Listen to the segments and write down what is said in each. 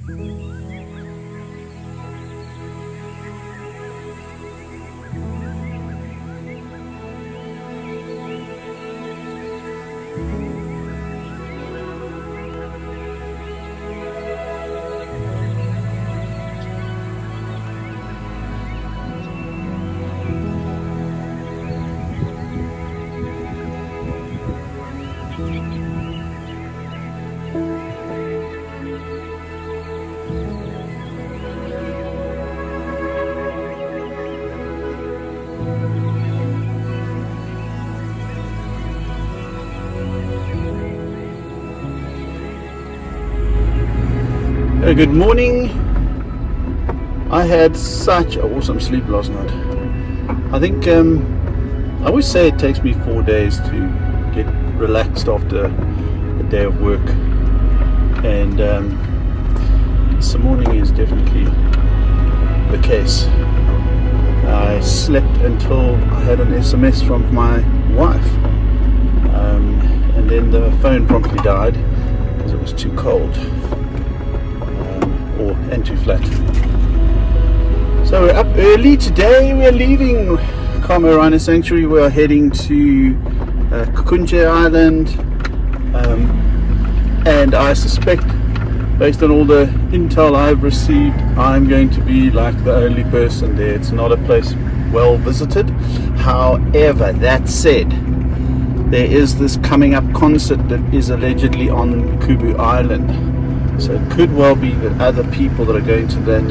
Good morning. I had such an awesome sleep last night. I think I always say it takes me 4 days to get relaxed after a day of work, and this morning is definitely the case. I slept until I had an SMS from my wife, and then the phone promptly died because it was too cold. And too flat. So we're up early today. We're leaving Khama Rhino Sanctuary. We are heading to Kukonje Island, and I suspect, based on all the intel I've received, I'm going to be like the only person there. It's not a place well visited. However, that said, there is this coming up concert that is allegedly on Kubu Island. So it could well be that other people that are going to that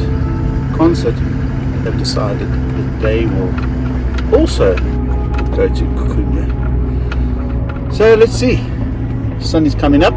concert have decided that they will also go to Kukonje. So let's see. Sun is coming up.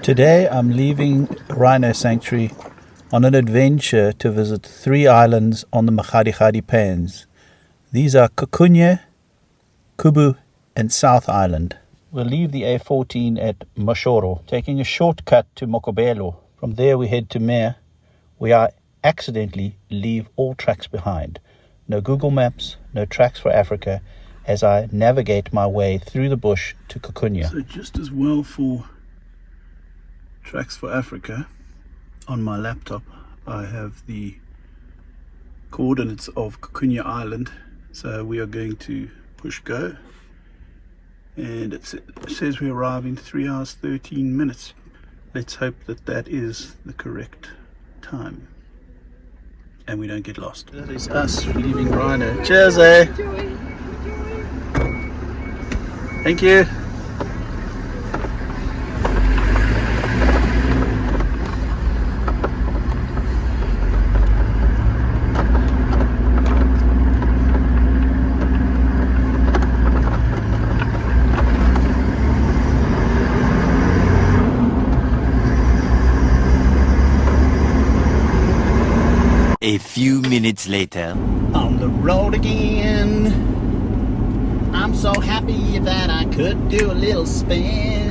Today I'm leaving Rhino Sanctuary on an adventure to visit 3 islands on the Makgadikgadi Pans. These are Kukonje, Kubu and South Island. We'll leave the A14 at Mmashoro, taking a shortcut to Mokobelo. From there we head to Mmea, where I accidentally leave all tracks behind. No Google Maps, no tracks for Africa, as I navigate my way through the bush to Kukonje. So just as well for Tracks for Africa, on my laptop I have the coordinates of Kukonje Island, so we are going to push go, and it says we arrive in 3 hours 13 minutes. Let's hope that that is the correct time and we don't get lost. That is us leaving Rhino. Cheers, eh? Thank you. A few minutes later. On the road again. I'm so happy that I could do a little spin.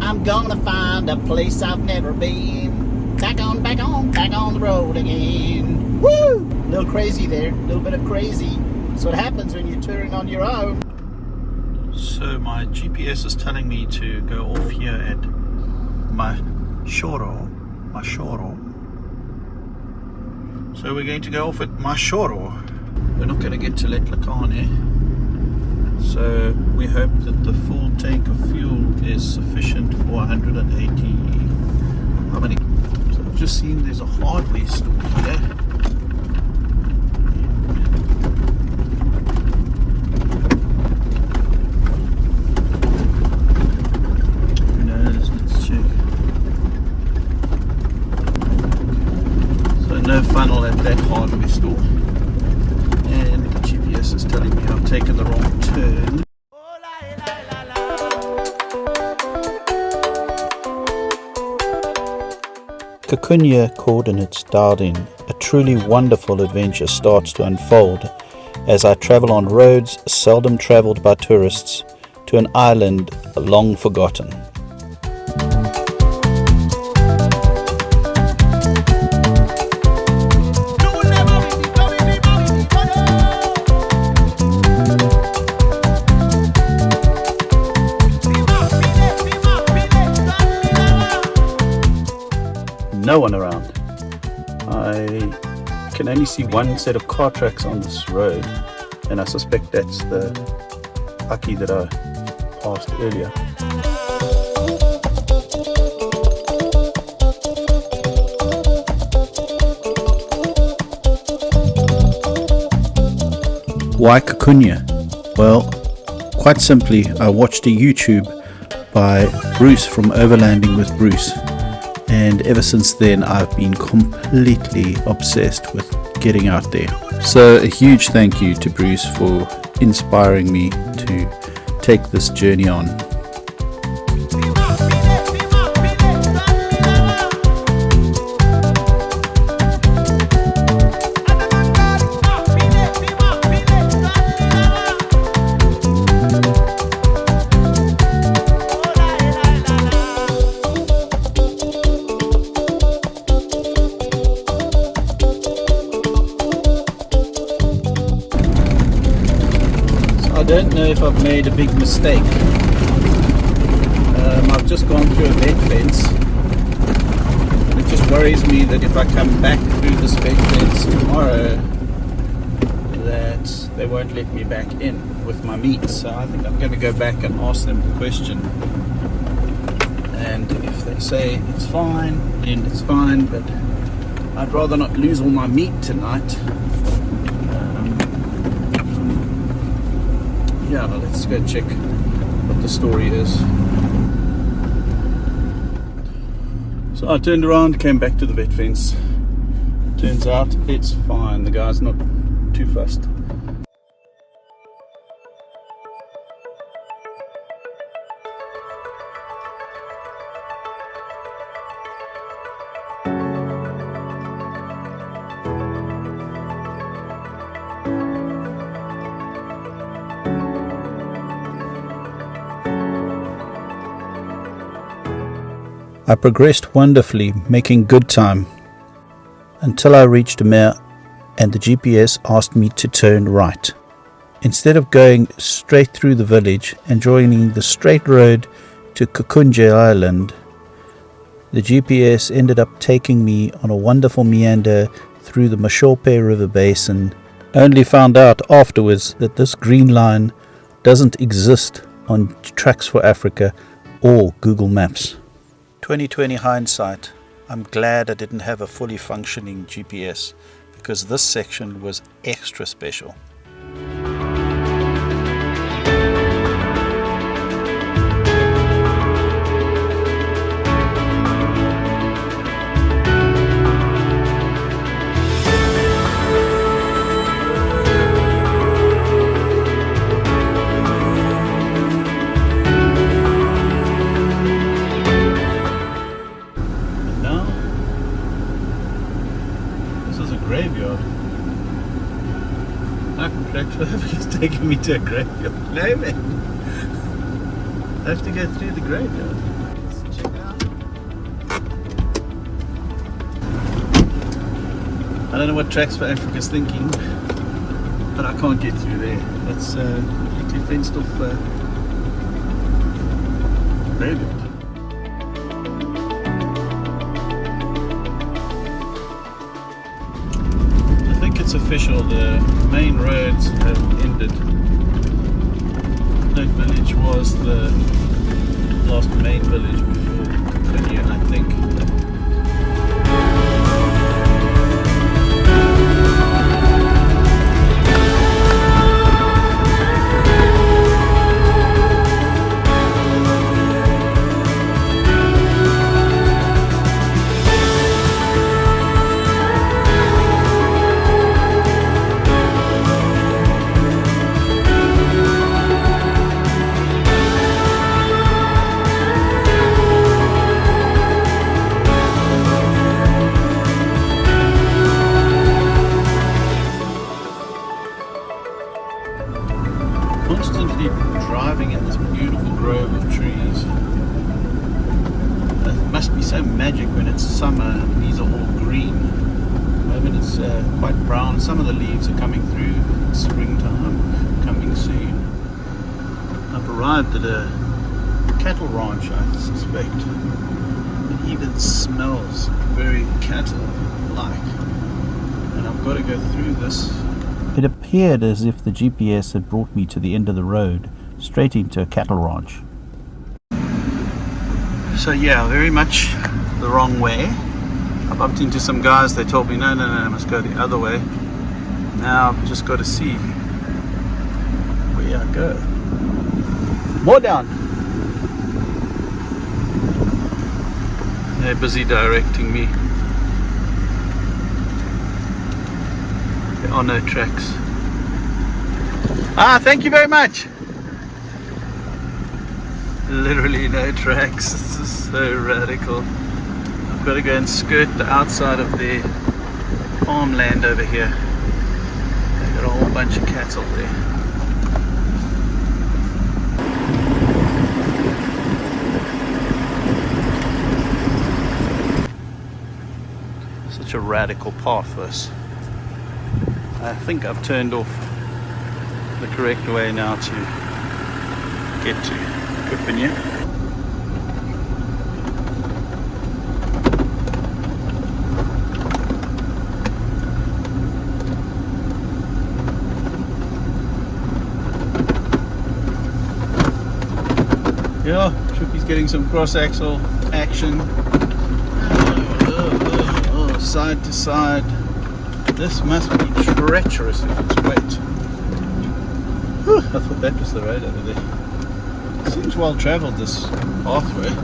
I'm gonna find a place I've never been. Back on the road again. Woo! A little crazy there, a little bit of crazy. That's what happens when you're touring on your own. So my GPS is telling me to go off here at Mmashoro. So we're going to go off at Mmashoro. We're not going to get to Letlakane. So we hope that the full tank of fuel is sufficient for 180. How many? So I've just seen there's a hardware store here. Who knows? Let's check. No funnel at that hardware store, and the GPS is telling me I've taken the wrong turn. Kukonje coordinates dialed in, a truly wonderful adventure starts to unfold as I travel on roads seldom travelled by tourists to an island long forgotten. No one around. I can only see one set of car tracks on this road, and I suspect that's the Aki that I passed earlier. Why Kukonje? Well, quite simply, I watched a YouTube by Bruce from Overlanding with Bruce, and ever since then I've been completely obsessed with getting out there. So a huge thank you to Bruce for inspiring me to take this journey on. I don't know if I've made a big mistake. I've just gone through a vet fence. It just worries me that if I come back through this vet fence tomorrow, that they won't let me back in with my meat. So I think I'm going to go back and ask them the question. And if they say it's fine, then it's fine. But I'd rather not lose all my meat tonight. Yeah, let's go check what the story is. So I turned around, came back to the vet fence. Turns out it's fine. The guy's not too fussed. I progressed wonderfully, making good time, until I reached Mmea and the GPS asked me to turn right. Instead of going straight through the village and joining the straight road to Kukonje Island, the GPS ended up taking me on a wonderful meander through the Mmashoro River basin. Only found out afterwards that this green line doesn't exist on Tracks for Africa or Google Maps. 2020 hindsight, I'm glad I didn't have a fully functioning GPS because this section was extra special. Graveyard. It's taking me to a graveyard. No, man. I have to go through the graveyard. Let's check it out. I don't know what Tracks for Africa's thinking, but I can't get through there. That's completely fenced off graveyard. It's official, the main roads have ended. That village was the last main village before Kukonje, I think. Constantly driving in this beautiful grove of trees. It must be so magic when it's summer and these are all green. At the moment it's quite brown. Some of the leaves are coming through. It's springtime coming soon. I've arrived at a cattle ranch, I suspect. It even smells very cattle-like. And I've got to go through this. It appeared as if the GPS had brought me to the end of the road, straight into a cattle ranch. So yeah, very much the wrong way. I bumped into some guys, they told me no, I must go the other way. Now I've just got to see where I go. More down. They're busy directing me. There are no tracks. Thank you very much. Literally no tracks. This is so radical. I've got to go and skirt the outside of their farmland over here. They've got a whole bunch of cattle there. Such a radical path, this. I think I've turned off the correct way now to get to Kukonje. Yeah, Troopy's getting some cross-axle action. Side to side. This must be treacherous if it's wet. Whew, I thought that was the road over there. Seems well travelled, this pathway.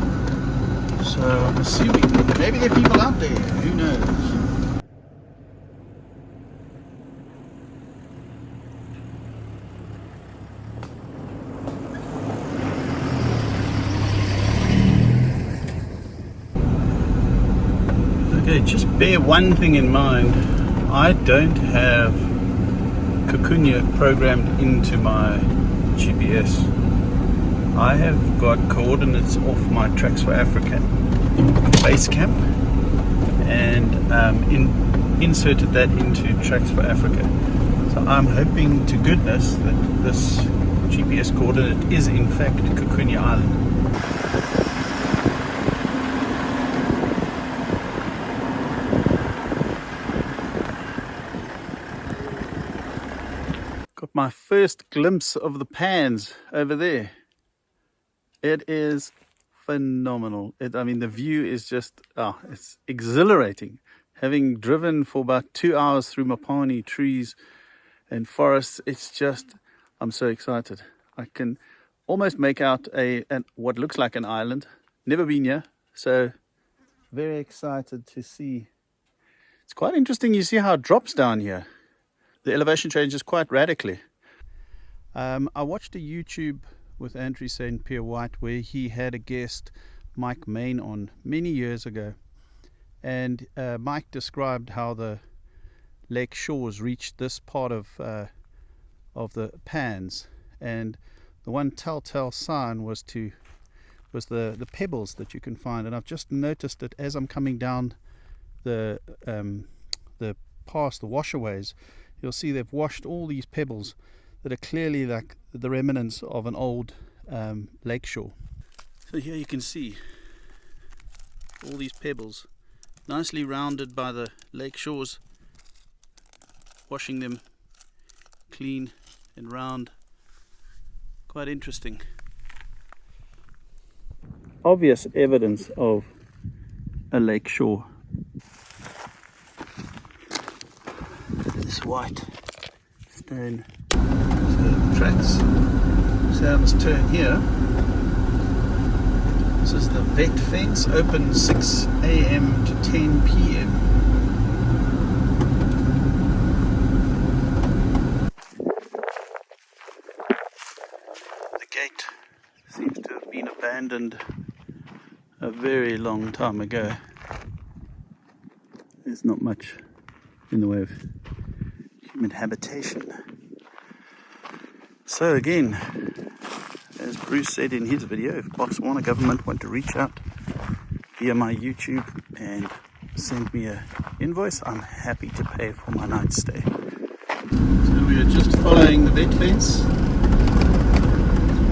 So I'm assuming maybe there are people out there, who knows. Okay, just bear one thing in mind. I don't have Kukonje programmed into my GPS. I have got coordinates off my Tracks for Africa base camp and inserted that into Tracks for Africa. So I'm hoping to goodness that this GPS coordinate is in fact Kukonje Island. Got my first glimpse of the Pans over there. It is phenomenal. I mean, the view is just, it's exhilarating. Having driven for about 2 hours through Mapani trees and forests, it's just, I'm so excited. I can almost make out what looks like an island. Never been here, so very excited to see. It's quite interesting. You see how it drops down here. The elevation changes quite radically. I watched a YouTube with Andrew St. Pierre White where he had a guest, Mike Main, on many years ago, and Mike described how the lake shores reached this part of the Pans, and the one telltale sign was the pebbles that you can find. And I've just noticed it as I'm coming down the past the washaways. You'll see they've washed all these pebbles that are clearly like the remnants of an old lakeshore. So here you can see all these pebbles, nicely rounded by the lake shores, washing them clean and round. Quite interesting. Obvious evidence of a lake shore. This white stone. So tracks. So I must turn here. This is the vet fence, open 6 a.m. to 10 p.m. The gate seems to have been abandoned a very long time ago. There's not much in the way of human habitation. So again, as Bruce said in his video, if Botswana government want to reach out via my YouTube and send me an invoice, I'm happy to pay for my night stay. So we are just following the vet fence.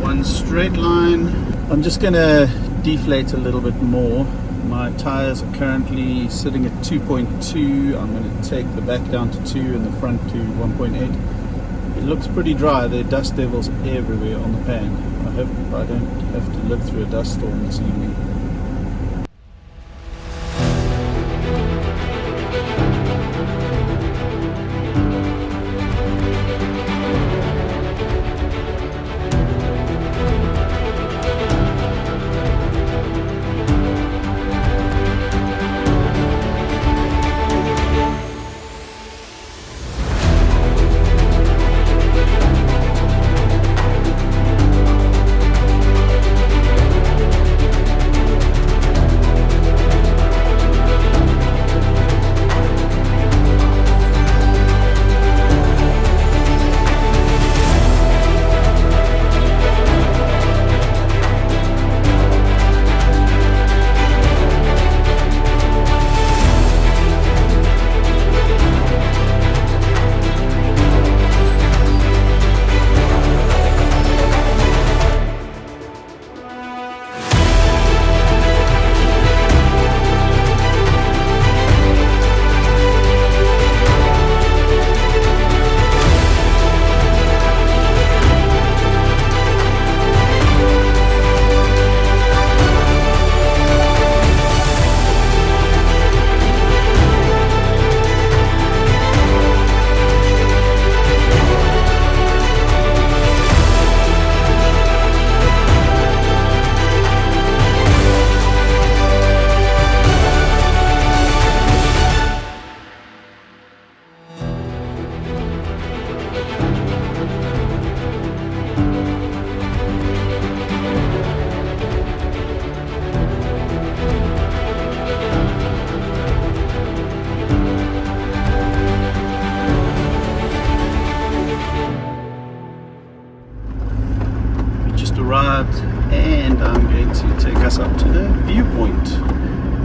One straight line. I'm just going to deflate a little bit more. My tires are currently sitting at 2.2. I'm going to take the back down to 2 and the front to 1.8. It looks pretty dry. There are dust devils everywhere on the pan. I hope I don't have to live through a dust storm this evening.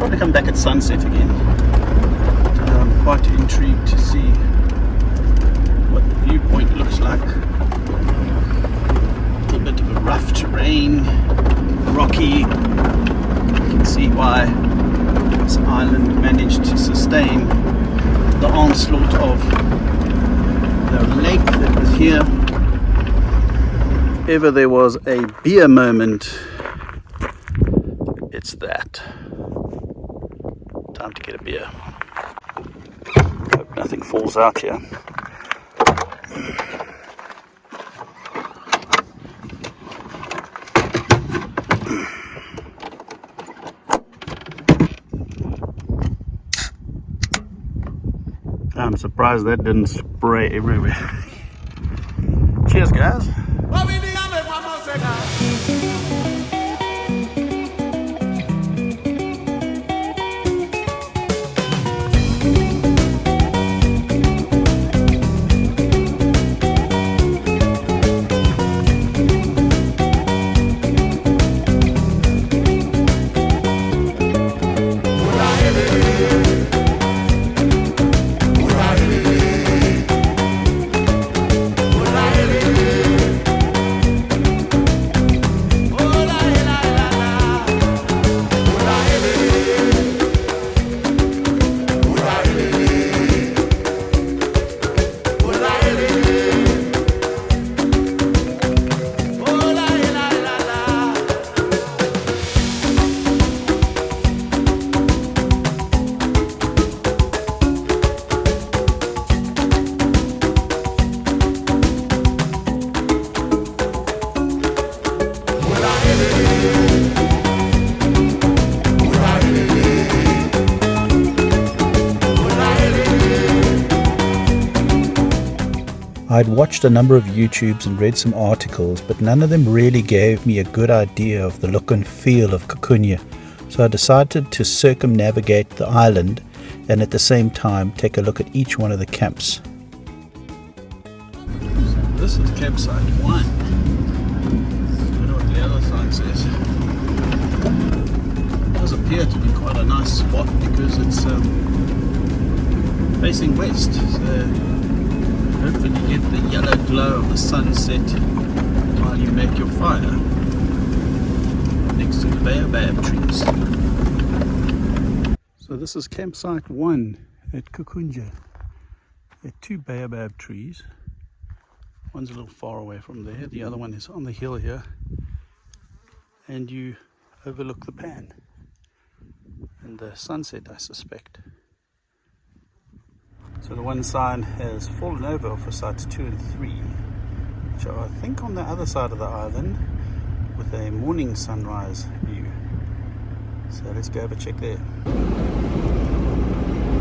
Probably come back at sunset again. I'm quite intrigued to see what the viewpoint looks like. A little bit of a rough terrain, rocky. You can see why this island managed to sustain the onslaught of the lake that was here. If ever there was a beer moment, it's that. Time to get a beer. Hope nothing falls out here. I'm surprised that didn't spray everywhere. Cheers, guys. I'd watched a number of YouTubes and read some articles, but none of them really gave me a good idea of the look and feel of Kukonje. So I decided to circumnavigate the island and at the same time take a look at each one of the camps. This is campsite 1. I don't know what the other sign says. It does appear to be quite a nice spot because it's facing west. So hopefully you get the yellow glow of the sunset while you make your fire next to the baobab trees. So this is campsite 1 at Kukonje. There are 2 baobab trees. One's a little far away from there, the other one is on the hill here. And you overlook the pan and the sunset, I suspect. So the one sign has fallen over for sites 2 and 3, which are I think on the other side of the island with a morning sunrise view. So let's go have a check there.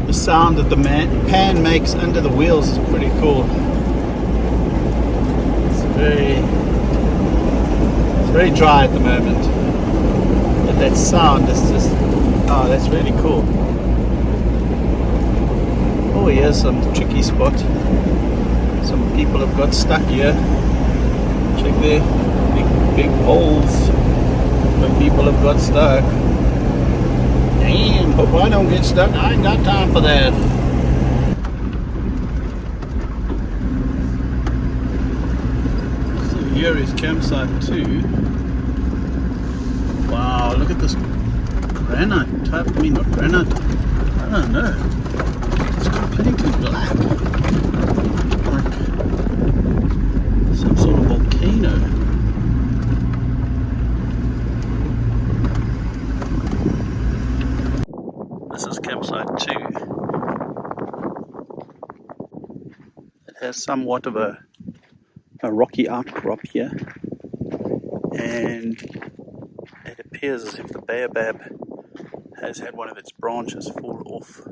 The sound that the pan makes under the wheels is pretty cool. It's very dry at the moment, but that sound is just, oh, that's really cool. Oh, here's some tricky spot. Some people have got stuck here. Check there, big holes where people have got stuck. Damn, hope I don't get stuck. I ain't got time for that. So here is campsite 2. Wow, look at this granite type. I mean, not granite. I don't know. It's completely black, like some sort of volcano. This is campsite 2. It has somewhat of a rocky outcrop here, and it appears as if the baobab has had one of its branches fall off.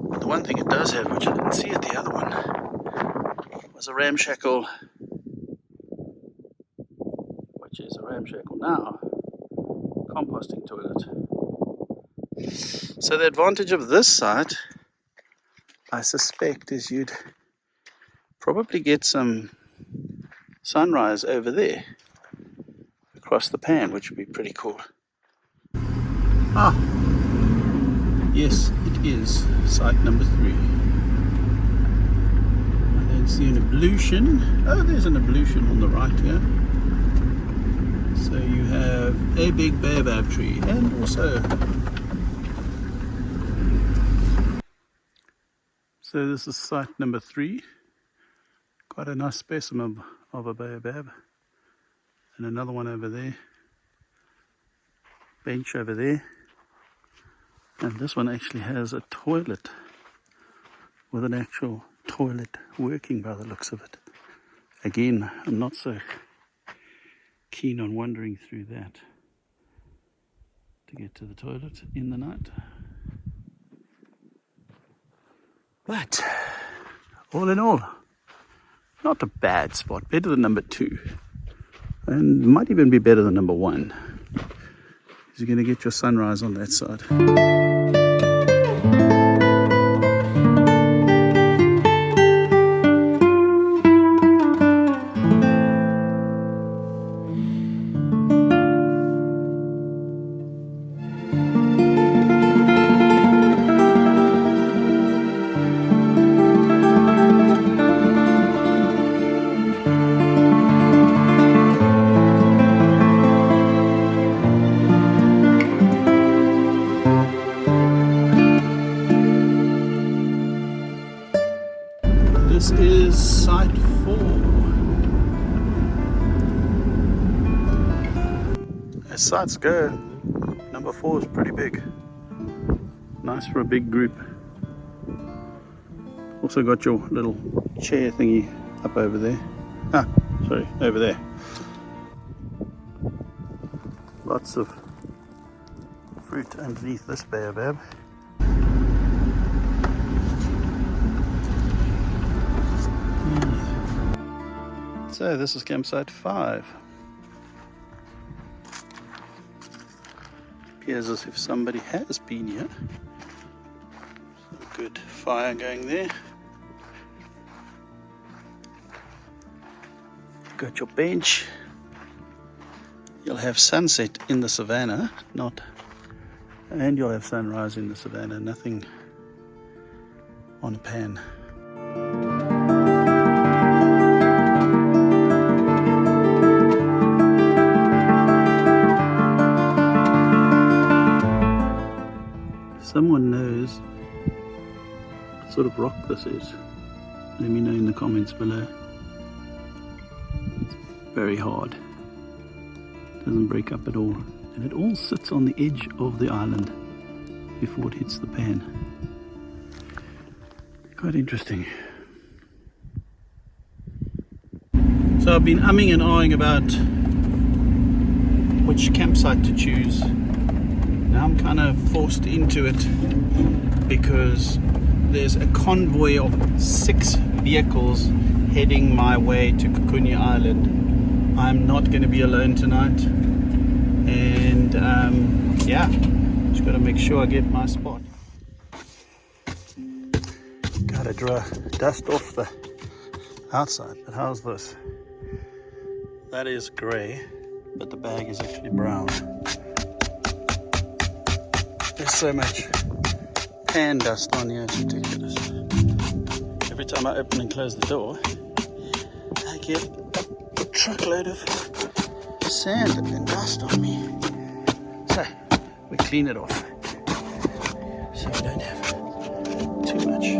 But the one thing it does have, which I didn't see at the other one, was a ramshackle, which is a ramshackle now, composting toilet. So the advantage of this site, I suspect, is you'd probably get some sunrise over there across the pan, which would be pretty cool. Ah, yes, it is site number 3. I don't see an ablution. Oh, there's an ablution on the right here. So you have a big baobab tree and also... So this is site number 3. Quite a nice specimen of a baobab. And another one over there. Bench over there. And this one actually has a toilet with an actual toilet working by the looks of it. Again, I'm not so keen on wandering through that to get to the toilet in the night. But all in all, not a bad spot. Better than number 2. And might even be better than number 1. You're going to get your sunrise on that side. This is site 4. As sites go, number 4 is pretty big. Nice for a big group. Also got your little chair thingy up over there. Ah, sorry, over there. Lots of fruit underneath this baobab. So this is campsite 5. Appears as if somebody has been here. Some good fire going there. Got your bench. You'll have sunset in the savannah, and you'll have sunrise in the savannah, nothing on a pan. Someone knows what sort of rock this is, let me know in the comments below. It's very hard, doesn't break up at all, and it all sits on the edge of the island before it hits the pan. Quite interesting. So I've been umming and ahhing about which campsite to choose. Now I'm kind of forced into it because there's a convoy of 6 vehicles heading my way to Kukonje Island. I'm not going to be alone tonight, and yeah, just got to make sure I get my spot. Gotta dust off the outside, but how's this? That is grey, but the bag is actually brown. There's so much pan dust on here, it's ridiculous. Every time I open and close the door, I get a truckload of sand and dust on me. So, we clean it off so we don't have too much.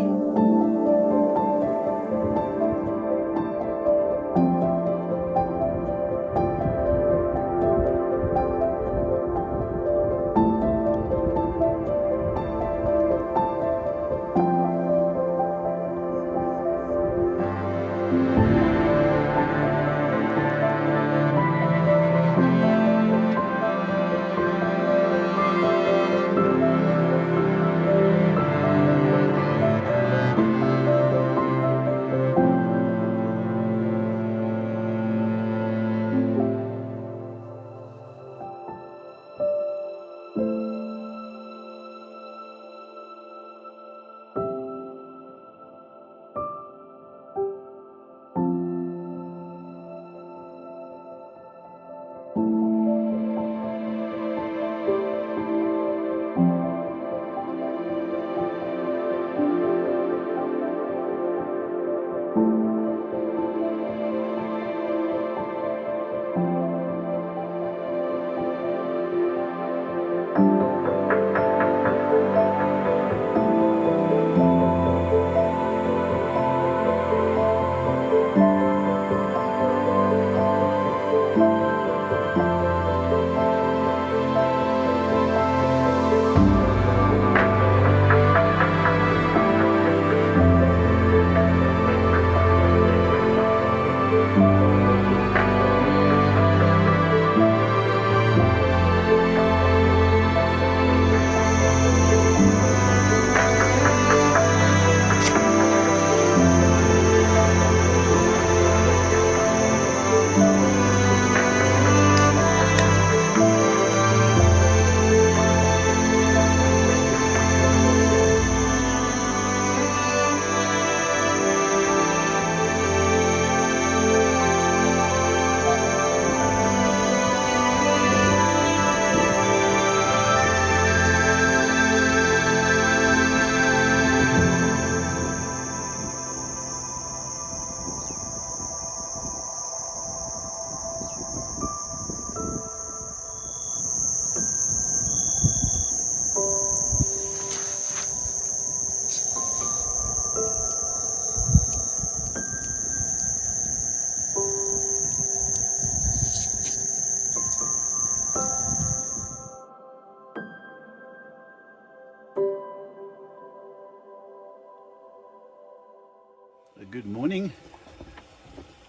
Good morning.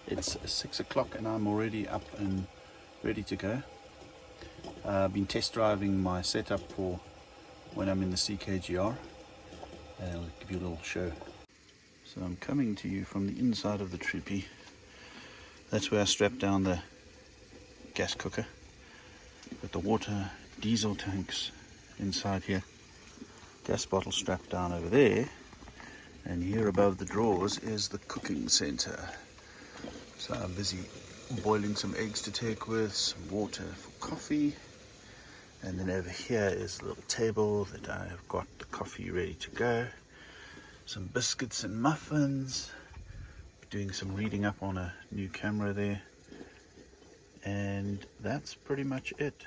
It's 6 o'clock and I'm already up and ready to go. I've been test driving my setup for when I'm in the CKGR, and I'll give you a little show. So I'm coming to you from the inside of the Troopy. That's where I strapped down the gas cooker. Got the water, diesel tanks inside here. Gas bottle strapped down over there. And here above the drawers is the cooking center. So I'm busy boiling some eggs to take with, some water for coffee. And then over here is a little table that I have got the coffee ready to go. Some biscuits and muffins. Doing some reading up on a new camera there. And that's pretty much it.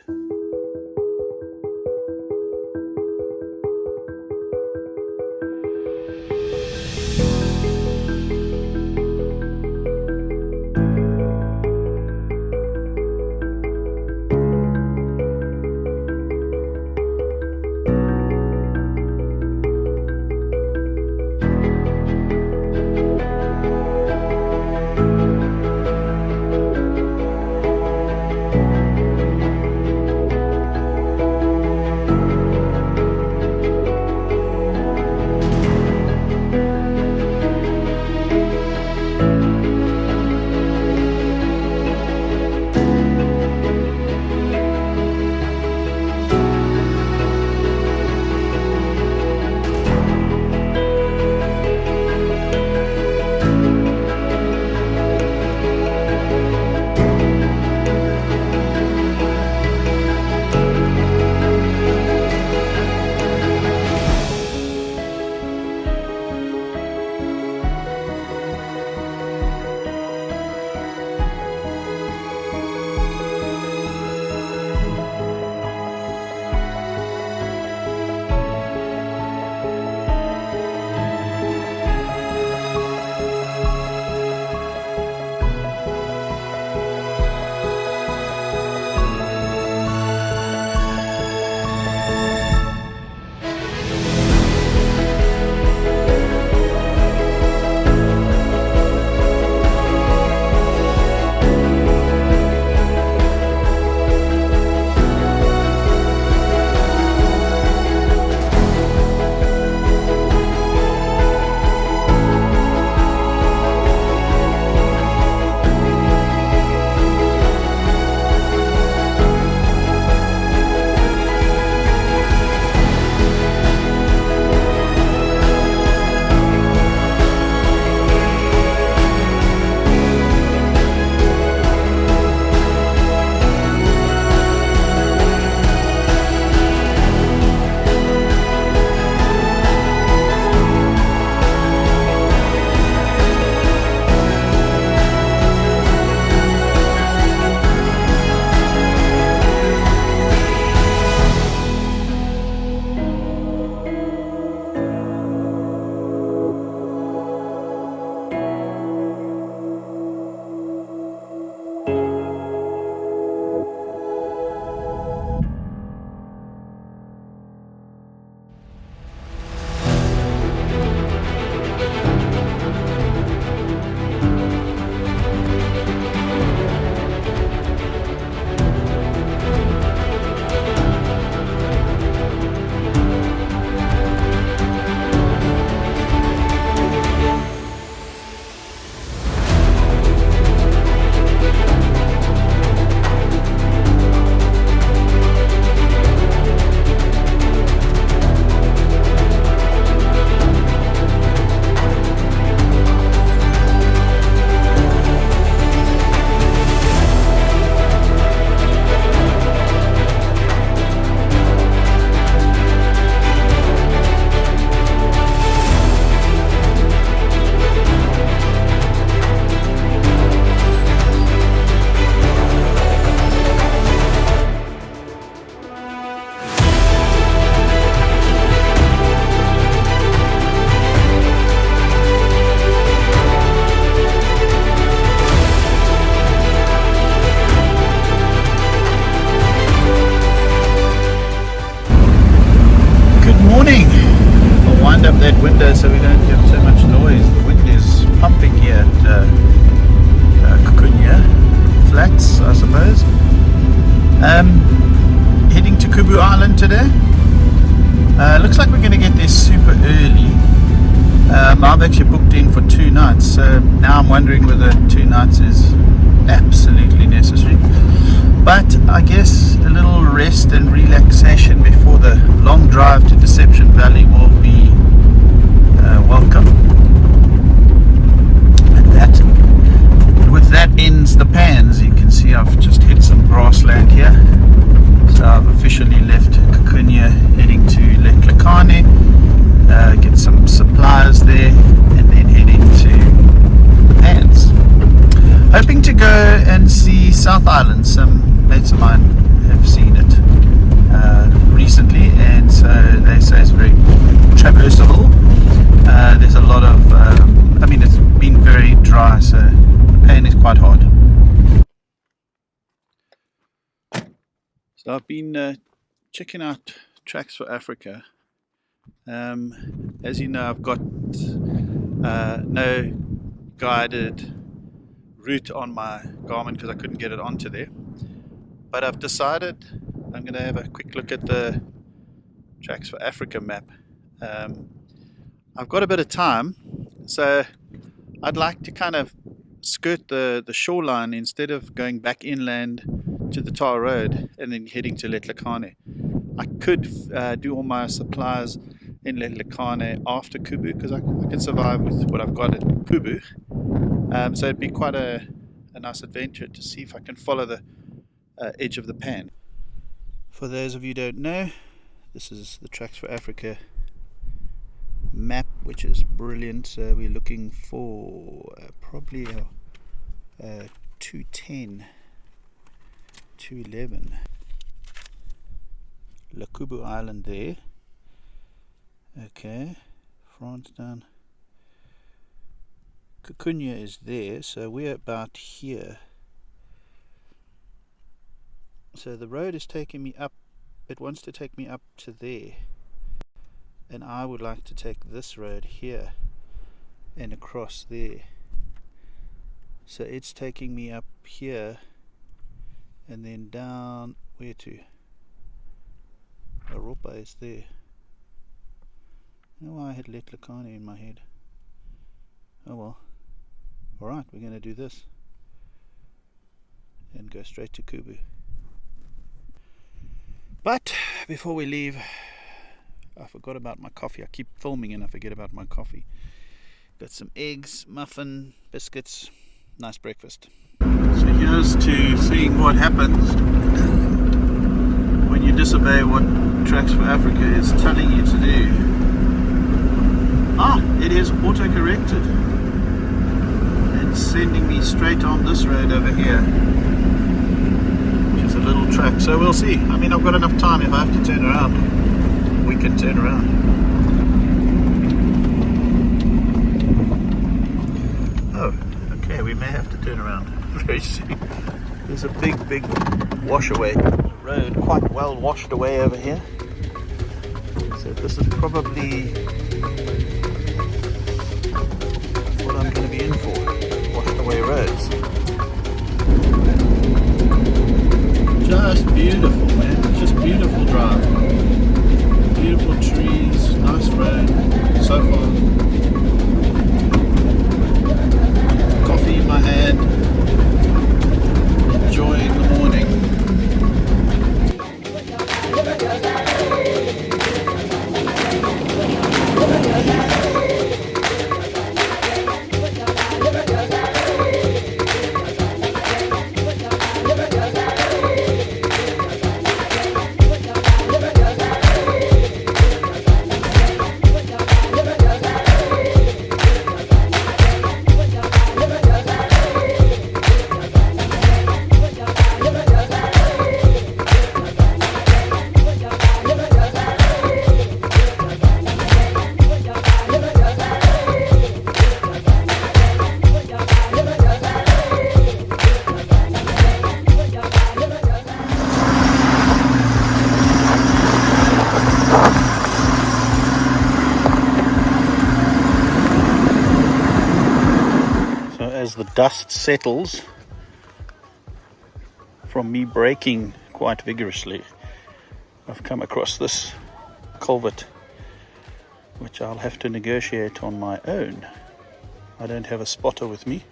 Good morning. I'll wind up that window so we don't have so much noise. The wind is pumping here at Kukonje Flats, I suppose. Heading to Kubu Island today. Looks like we're going to get there super early. I've actually booked in for 2 nights, so now I'm wondering whether 2 nights is absolutely necessary. But I guess a little rest and relaxation before the long drive to Deception Valley will be welcome. And with that ends the pans. You can see I've just hit some grassland here. So I've officially left Kukonje, heading to Letlhakane, get some supplies there, and then heading to the pans. Hoping to go and see South Island. Some mates of mine have seen it recently, and so they say it's very traversable. There's a lot of, it's been very dry, so the pan is quite hard. So I've been checking out Tracks for Africa. As you know, I've got no guided route on my Garmin because I couldn't get it onto there. But I've decided I'm going to have a quick look at the Tracks for Africa map. I've got a bit of time, so I'd like to kind of skirt the shoreline instead of going back inland to the tar road and then heading to Letlhakane. I could do all my supplies in Letlhakane after Kubu because I can survive with what I've got at Kubu. So it'd be quite a nice adventure to see if I can follow the edge of the pan. For those of you who don't know, this is the Tracks for Africa map, which is brilliant. So we're looking for probably 210, 211. Kubu Island there. Okay, France down. Kukonje is there, so we're about here. So the road is taking me up, it wants to take me up to there. And I would like to take this road here and across there. So it's taking me up here and then down, where to? Europa is there. I know why I had Letlhakane in my head. Oh well. Alright, we're going to do this. And go straight to Kubu. But before we leave, I forgot about my coffee. I keep filming and I forget about my coffee. Got some eggs, muffin, biscuits. Nice breakfast. So here's to seeing what happens when you disobey what Tracks for Africa is telling you to do. It is auto-corrected and sending me straight on this road over here, which is a little track. So we'll see. I mean, I've got enough time. If I have to turn around, we can turn around. Oh, okay, we may have to turn around very soon. There's a big wash away. The road quite well washed away over here. So this is probably what I'm going to be in for. Washed away roads. Just beautiful, man. Just beautiful drive. Beautiful trees, nice road so far. Coffee in my hand. Enjoying the morning. the dust settles from me braking quite vigorously, I've come across this culvert which I'll have to negotiate on my own. I don't have a spotter with me.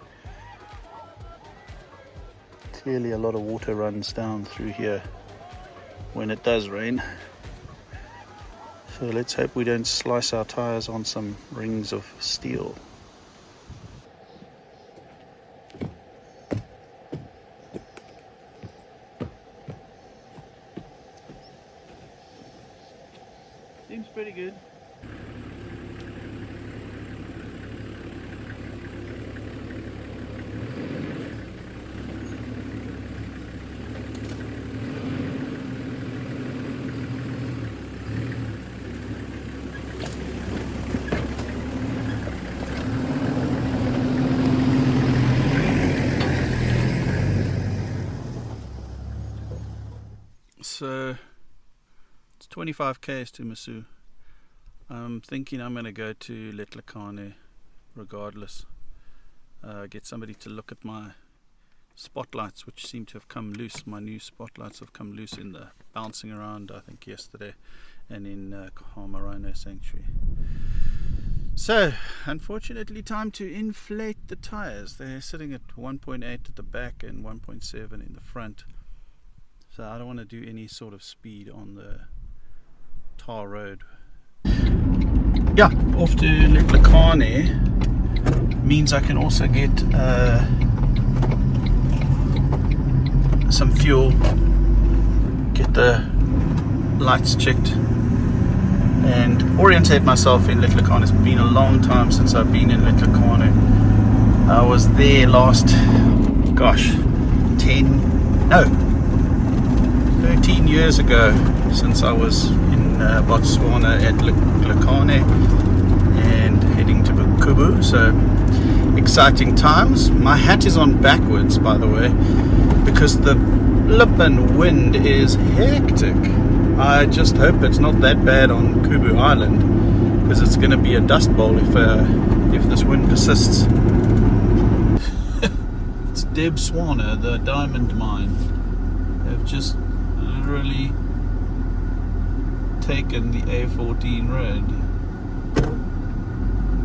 Clearly a lot of water runs down through here when it does rain. So let's hope we don't slice our tires on some rings of steel. Seems pretty good. So it's 25 k's to Masu. I'm thinking I'm going to go to Letlhakane regardless. Get somebody to look at my spotlights, which seem to have come loose. My new spotlights have come loose in the bouncing around, I think yesterday, and in Khama Rhino Sanctuary. So unfortunately, time to inflate the tires. They're sitting at 1.8 at the back and 1.7 in the front. So I don't want to do any sort of speed on the tar road. Yeah, off to Letlhakane means I can also get some fuel, get the lights checked, and orientate myself in Letlhakane. It's been a long time since I've been in Letlhakane. I was there last, 13 years ago, since I was in Botswana at Letlhakane and heading to Kubu. So exciting times. My hat is on backwards, by the way, because the flippin' wind is hectic. I just hope it's not that bad on Kubu Island, because it's going to be a dust bowl if this wind persists. It's Botswana, the diamond mine. They've just literally taken the A14 road.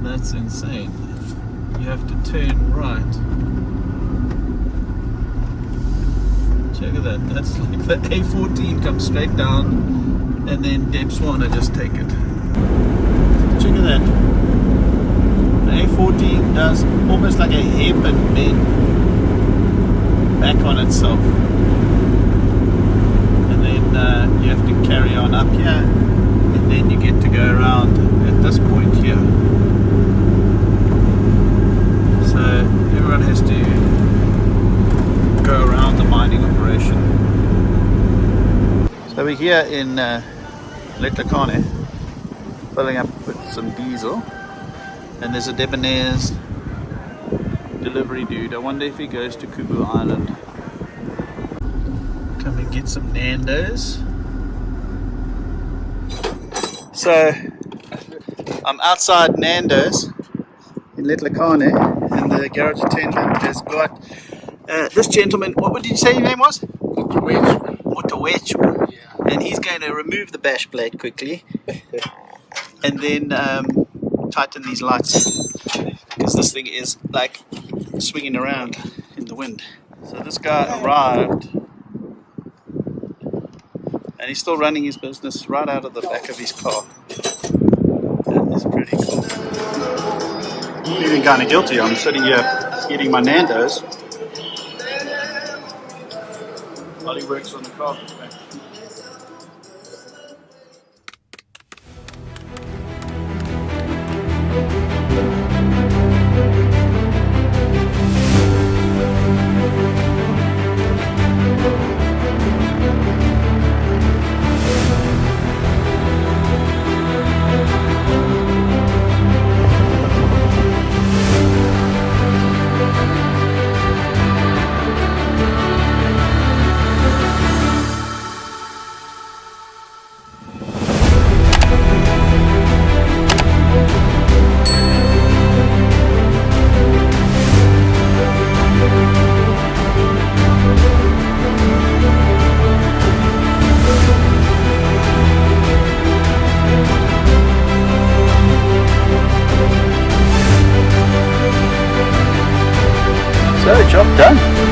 That's insane. You have to turn right. Check at that. That's like the A14 comes straight down, and then Botswana just take it. Check at that. The A14 does almost like a hairpin bend back on itself. You have to carry on up here, and then you get to go around at this point here. So everyone has to go around the mining operation. So we're here in Letlhakane, filling up with some diesel, and there's a debonair's delivery dude. I wonder if he goes to Kubu Island. Come and get some Nando's. So I'm outside Nando's in Letlhakane, and the garage attendant has got this gentleman. What did you say your name was? Motowetsu. Yeah. And he's going to remove the bash plate quickly and then tighten these lights, because this thing is like swinging around in the wind. So this guy arrived, and he's still running his business right out of the back of his car. That is pretty cool. I'm feeling kind of guilty. I'm sitting here eating my Nando's while he works on the car. So, job done.